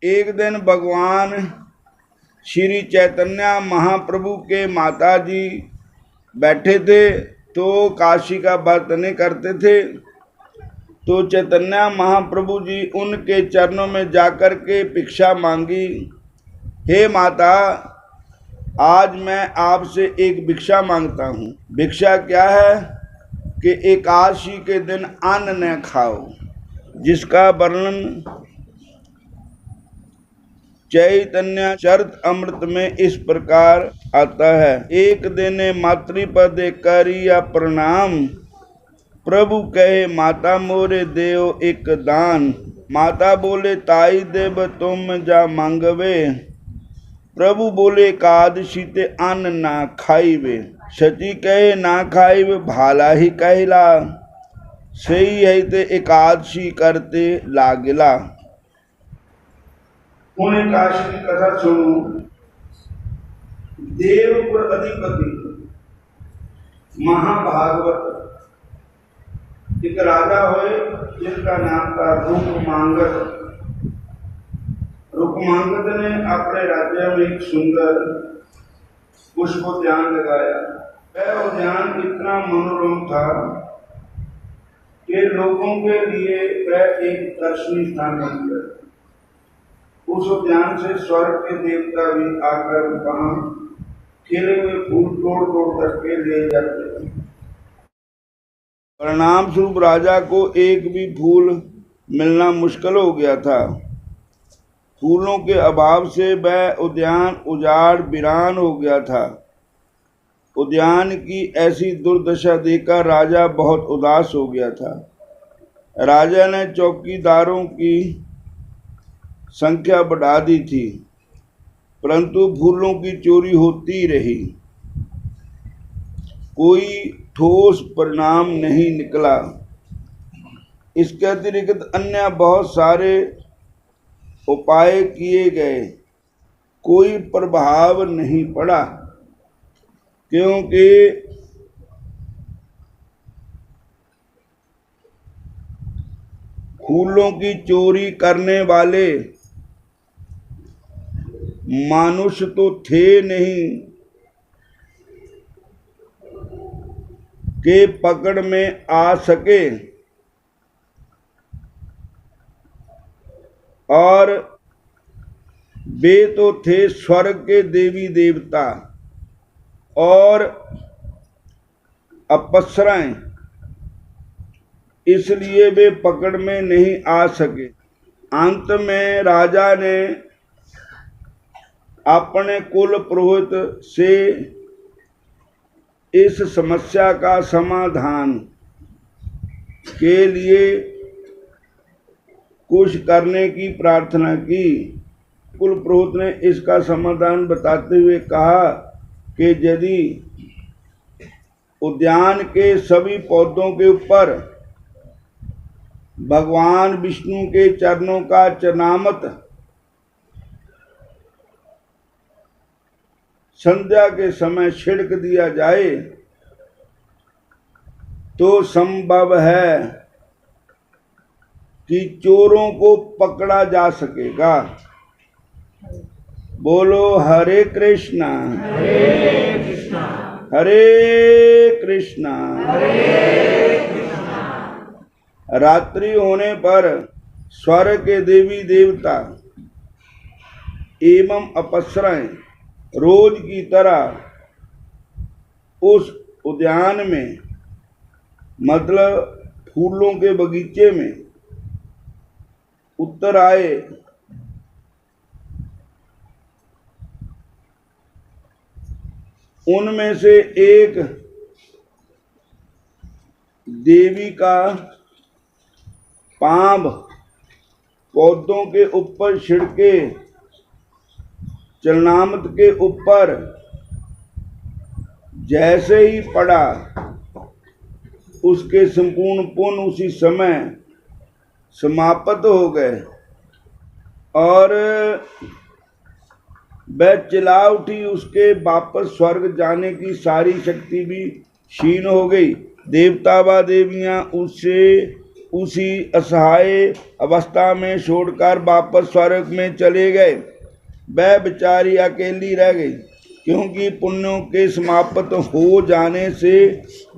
एक दिन भगवान श्री चैतन्य महाप्रभु के माता जी बैठे थे तो काशी का बर्तने करते थे। तो चैतन्य महाप्रभु जी उनके चरणों में जाकर के भिक्षा मांगी, हे माता, आज मैं आपसे एक भिक्षा मांगता हूँ। भिक्षा क्या है कि एकादशी के दिन अन्न न खाओ, जिसका वर्णन चैतन्य चरितमृत में इस प्रकार आता है। एक दिन मातृपद करिया प्रणाम, प्रभु कहे माता मोरे देव एक दान। माता बोले ताई देव तुम जा मांगवे, प्रभु बोले एकादशी ते अन्न ना खाइबे। सची कहे ना खाइबे भाला ही कहला, सही है ते एकादशी करते लागिला। उन्हें काशी की कथा सुनो। देवपुर अधिपति महाभागवत एक राजा हुए जिनका नाम था रूपमांगत। रूपमांगत ने अपने राज्य में एक सुंदर पुष्प उद्यान लगाया। वह उद्यान इतना मनोरम था कि लोगों के लिए वह एक दर्शनीय स्थान बन गया। उस उद्यान से स्वर्ग के देवता भी आकर वहां खिले हुए फूल तोड़ तोड़ करके ले जाते थे। परिणाम स्वरूप राजा को एक भी फूल मिलना मुश्किल हो गया था। फूलों के अभाव से वह उद्यान उजाड़ वीरान हो गया था। उद्यान की ऐसी दुर्दशा देखकर राजा बहुत उदास हो गया था। राजा ने चौकीदारों की संख्या बढ़ा दी थी, परंतु फूलों की चोरी होती रही। कोई ठोस परिणाम नहीं निकला। इसके अतिरिक्त अन्य बहुत सारे उपाय किए गए, कोई प्रभाव नहीं पड़ा, क्योंकि फूलों की चोरी करने वाले मनुष्य तो थे नहीं के पकड़ में आ सके, और वे तो थे स्वर्ग के देवी देवता और अप्सराएं, इसलिए वे पकड़ में नहीं आ सके। अंत में राजा ने अपने कुल पुरोहित से इस समस्या का समाधान के लिए कुछ करने की प्रार्थना की। कुल पुरोहित ने इसका समाधान बताते हुए कहा कि यदि उद्यान के सभी पौधों के ऊपर भगवान विष्णु के चरणों का चरणामृत संध्या के समय छिड़क दिया जाए तो संभव है कि चोरों को पकड़ा जा सकेगा। बोलो हरे कृष्णा हरे कृष्णा। रात्रि होने पर स्वर्ग के देवी देवता एवं अप्सराएं रोज की तरह उस उद्यान में, मतलब फूलों के बगीचे में उतर आए। उनमें से एक देवी का पांव पौधों के ऊपर छिड़के चरणामृत के ऊपर जैसे ही पड़ा, उसके संपूर्ण पुण्य उसी समय समाप्त हो गए और वह चिल्ला उठी। उसके वापस स्वर्ग जाने की सारी शक्ति भी क्षीण हो गई। देवता व देवियां उससे उसी असहाय अवस्था में छोड़कर वापस स्वर्ग में चले गए। वह बेचारी अकेली रह गई, क्योंकि पुण्यों के समाप्त हो जाने से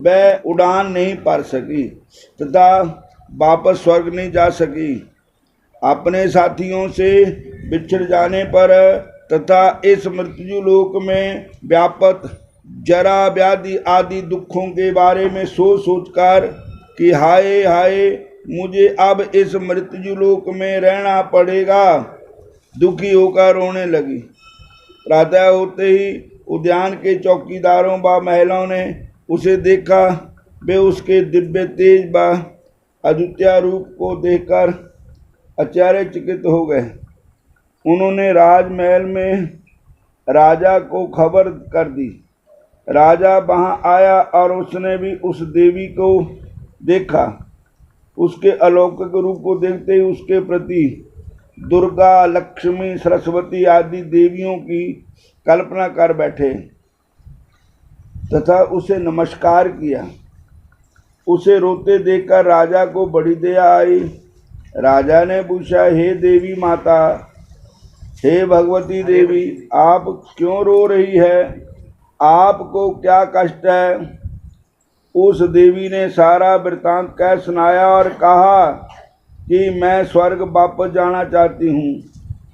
वह उड़ान नहीं भर सकी तथा वापस स्वर्ग नहीं जा सकी। अपने साथियों से बिछड़ जाने पर तथा इस मृत्यु लोक में व्यापक जरा व्याधि आदि दुखों के बारे में सोच सोचकर कि हाय हाय मुझे अब इस मृत्यु लोक में रहना पड़ेगा, दुखी होकर रोने लगी। प्रातः होते ही उद्यान के चौकीदारों व महिलाओं ने उसे देखा। वे उसके दिव्य तेज व अद्वितीय रूप को देखकर आश्चर्यचकित हो गए। उन्होंने राजमहल में राजा को खबर कर दी। राजा वहां आया और उसने भी उस देवी को देखा। उसके अलौकिक रूप को देखते ही उसके प्रति दुर्गा, लक्ष्मी, सरस्वती आदि देवियों की कल्पना कर बैठे तथा उसे नमस्कार किया। उसे रोते देखकर राजा को बड़ी दया आई। राजा ने पूछा, हे देवी माता, हे भगवती देवी, आप क्यों रो रही है? आपको क्या कष्ट है? उस देवी ने सारा वृत्तांत कह सुनाया और कहा कि मैं स्वर्ग वापस जाना चाहती हूँ,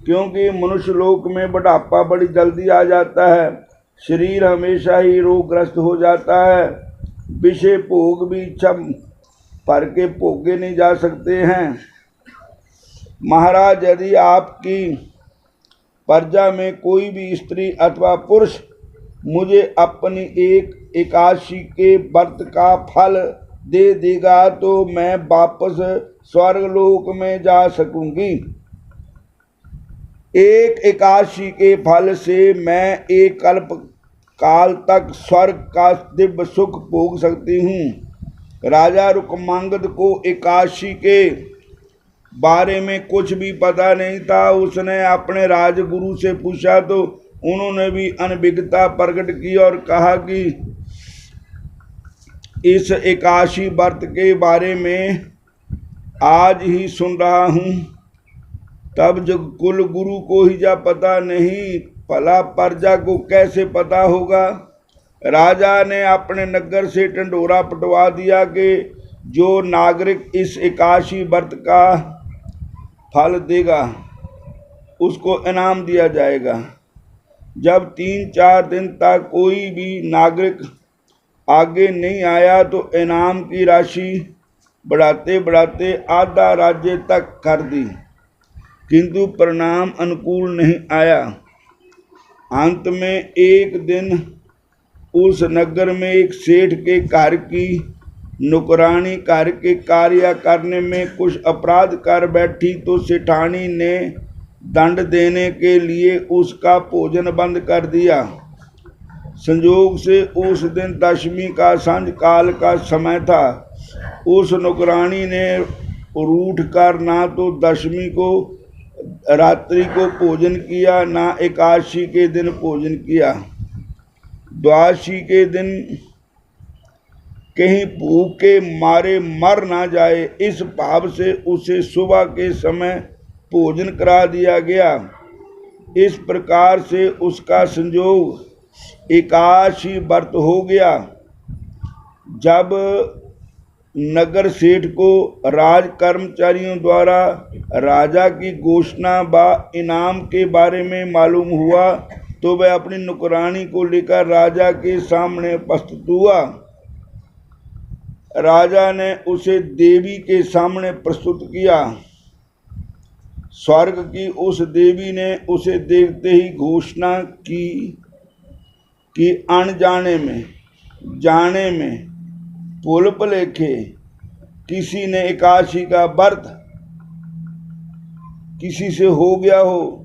क्योंकि मनुष्य लोक में बुढ़ापा बड़ी जल्दी आ जाता है। शरीर हमेशा ही रोगग्रस्त हो जाता है। विषय भोग भी इच्छा भर के भोगे नहीं जा सकते हैं। महाराज, यदि आपकी प्रजा में कोई भी स्त्री अथवा पुरुष मुझे अपनी एक एकादशी के व्रत का फल दे देगा तो मैं वापस स्वर्गलोक में जा सकूंगी। एक एकादशी के फल से मैं एक कल्प काल तक स्वर्ग का दिव्य सुख भोग सकती हूँ। राजा रुक्मांगद को एकादशी के बारे में कुछ भी पता नहीं था। उसने अपने राजगुरु से पूछा तो उन्होंने भी अनभिज्ञता प्रकट की और कहा कि इस एकादशी व्रत के बारे में आज ही सुन रहा हूँ। तब जब कुल गुरु को ही जा पता नहीं, भला प्रजा को कैसे पता होगा? राजा ने अपने नगर से ढंढोरा पटवा दिया कि जो नागरिक इस एकादशी व्रत का फल देगा उसको इनाम दिया जाएगा। जब 3-4 दिन तक कोई भी नागरिक आगे नहीं आया तो इनाम की राशि बढ़ाते बढ़ाते आधा राज्य तक कर दी, किंतु परिणाम अनुकूल नहीं आया। अंत में एक दिन उस नगर में एक सेठ के घर की नौकरानी घर के कार्य करने में कुछ अपराध कर बैठी तो सेठानी ने दंड देने के लिए उसका भोजन बंद कर दिया। संयोग से उस दिन दशमी का सांझ काल का समय था। उस नौकरानी ने रूठ कर ना तो दशमी को रात्रि को भोजन किया, ना एकादशी के दिन भोजन किया। द्वादशी के दिन कहीं भूख के मारे मर ना जाए, इस भाव से उसे सुबह के समय भोजन करा दिया गया। इस प्रकार से उसका संयोग एकादशी व्रत हो गया। जब नगर सेठ को राज कर्मचारियों द्वारा राजा की घोषणा व इनाम के बारे में मालूम हुआ तो वह अपनी नौकरानी को लेकर राजा के सामने उपस्थित हुआ। राजा ने उसे देवी के सामने प्रस्तुत किया। स्वर्ग की उस देवी ने उसे देखते ही घोषणा की कि अनजाने में जाने में भूल भुलेखे किसी ने एकादशी का व्रत किसी से हो गया हो,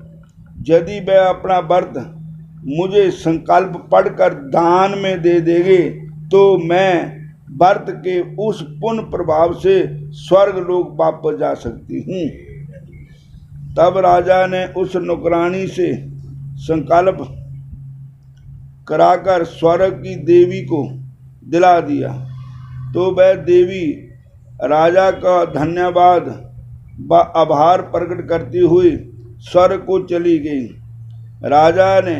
यदि वह अपना व्रत मुझे संकल्प पढ़कर दान में दे देंगे तो मैं व्रत के उस पुण्य प्रभाव से स्वर्ग लोक वापस जा सकती हूँ। तब राजा ने उस नौकरानी से संकल्प कराकर स्वर्ग की देवी को दिला दिया तो वह देवी राजा का धन्यवाद व आभार प्रकट करती हुई स्वर्ग को चली गई। राजा ने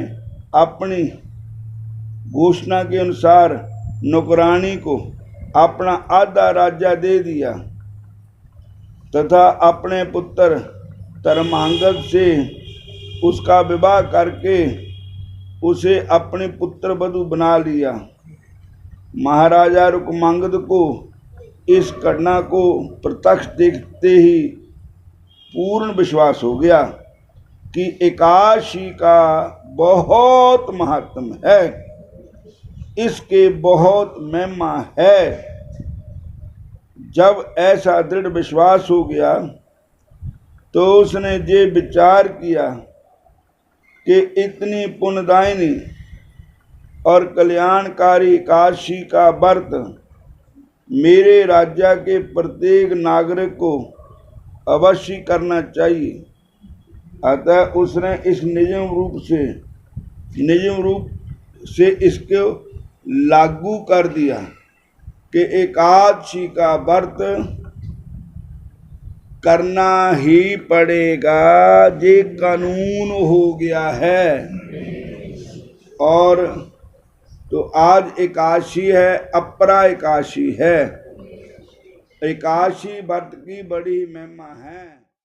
अपनी घोषणा के अनुसार नौकरानी को अपना आधा राज्य दे दिया तथा अपने पुत्र धर्मांगद से उसका विवाह करके उसे अपने पुत्र वधू बना लिया। महाराजा रुक्मांगद को इस घटना को प्रत्यक्ष देखते ही पूर्ण विश्वास हो गया कि एकादशी का बहुत महात्म है, इसके बहुत महिमा है। जब ऐसा दृढ़ विश्वास हो गया तो उसने ये विचार किया कि इतनी पुण्यदायिनी और कल्याणकारी एकादशी का व्रत मेरे राज्य के प्रत्येक नागरिक को अवश्य करना चाहिए। अतः उसने इस नियम रूप से इसको लागू कर दिया कि एकादशी का व्रत करना ही पड़ेगा, ये कानून हो गया है। और तो आज एकादशी है, अपरा एकादशी है। एकादशी व्रत की बड़ी महिमा है।